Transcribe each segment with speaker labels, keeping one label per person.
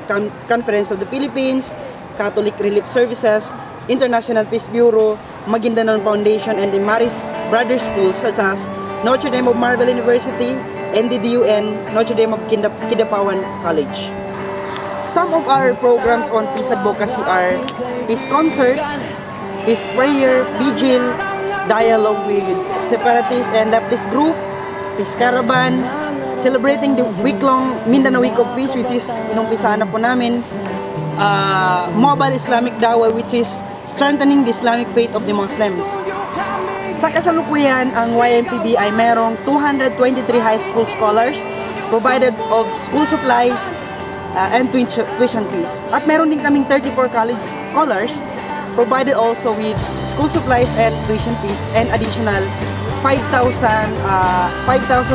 Speaker 1: Conference of the Philippines, Catholic Relief Services, International Peace Bureau, Maguindanao Foundation, and the Maris Brothers Schools such as Notre Dame of Marvel University, NDDUN, Notre Dame of Kidapawan College. Some of our programs on peace advocacy are peace concerts, peace prayer, vigil, dialogue with separatist and leftist group, peace caravan, celebrating the week-long Mindanao Week of Peace, which is inumpisahan na po namin, mobile Islamic Dawah, which is strengthening the Islamic faith of the Muslims. Sa kasalukuyan, ang YMPB ay merong 223 high school scholars, provided of school supplies and tuition fees. At meron din kaming 34 college scholars, provided also with school supplies and tuition fees, and additional 5,000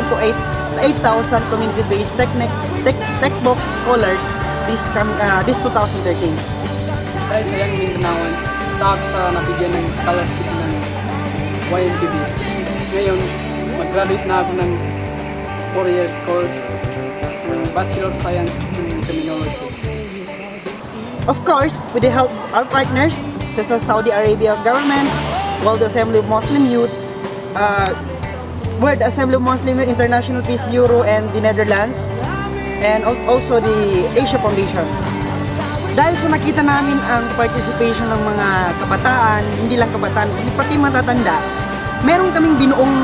Speaker 1: to 8,000 community-based textbook scholars this 2013.
Speaker 2: Dahil sa Young Mindanaoan, taak sa nabigyan ng scholarship ng YMPB. Ngayon, mag-graduate na ako ng 4 years course ng Bachelor of Science in Criminology.
Speaker 1: Of course, with the help of our partners, such as Saudi Arabia government, World Assembly of Muslim Youth, World Assembly of Muslim Youth, International Peace Bureau, and the Netherlands, and also the Asia Foundation. Dahil sa nakita namin ang participation ng mga kabataan, hindi lang kabataan, pati matatanda, meron kaming binuong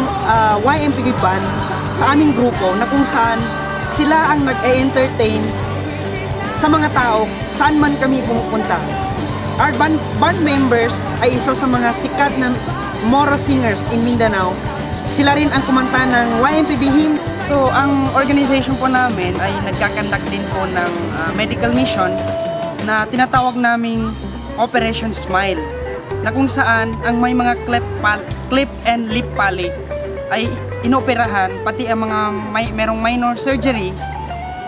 Speaker 1: YMPB band sa aming grupo na kung saan sila ang nag-entertain sa mga tao saan man kami pumupunta. Our band members ay isa sa mga sikat na Moro singers in Mindanao. Sila rin ang kumanta ng YMPB hymn. So, ang organization po namin ay nagkakandak din po ng medical mission na tinatawag naming Operation Smile, na kung saan ang may mga cleft and lip palate ay inoperahan, pati ang mga merong minor surgeries,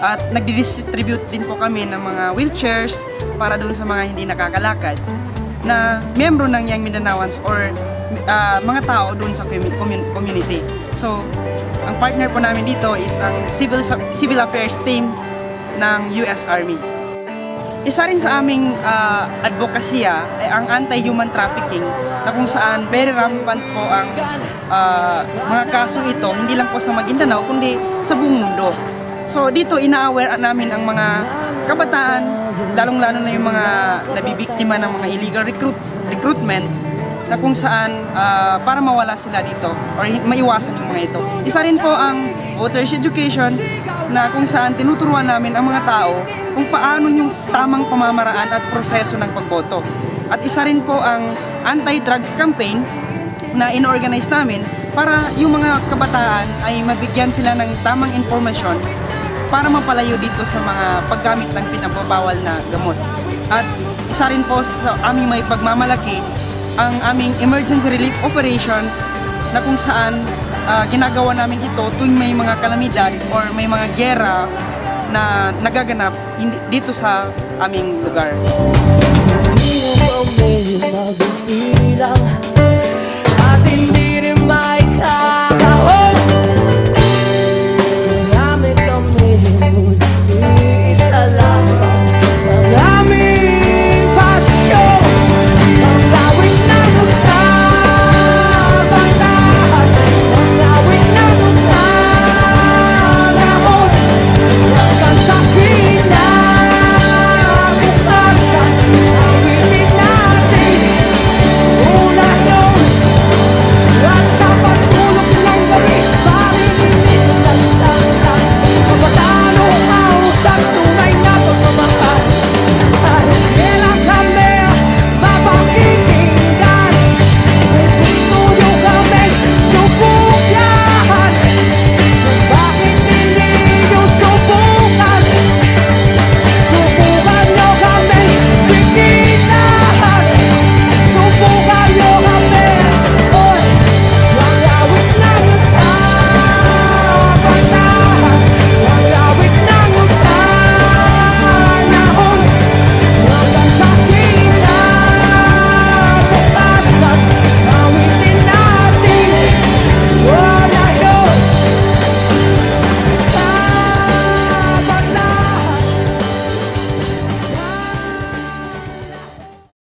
Speaker 1: at nagdi-distribute din po kami ng mga wheelchairs para doon sa mga hindi nakakalakad na miyembro ng Young Mindanaoans or mga tao doon sa community. So, ang partner po namin dito is ang Civil Affairs team ng US Army. Isa rin sa aming advokasya ay ang anti-human trafficking, na kung saan very rampant po ang mga kaso ito, hindi lang po sa Maguindanao kundi sa buong mundo. So dito ina-aware namin ang mga kabataan, lalong-lalo na yung mga nabibiktima ng mga illegal recruitment, na kung saan para mawala sila dito or maiwasan yung mga ito. Isa rin po ang voters education, na kung saan tinuturuan namin ang mga tao kung paano yung tamang pamamaraan at proseso ng pagboto. At isa rin po ang anti-drugs campaign na in-organize namin para yung mga kabataan ay mabigyan sila ng tamang informasyon para mapalayo dito sa mga paggamit ng pinapabawal na gamot. At isa rin po sa aming may pagmamalaki ang aming emergency relief operations, na kung saan ginagawa namin ito tuwing may mga kalamidad or may mga giyera na nagaganap dito sa aming lugar.
Speaker 3: Hindi mo ba may magbibilang at hindi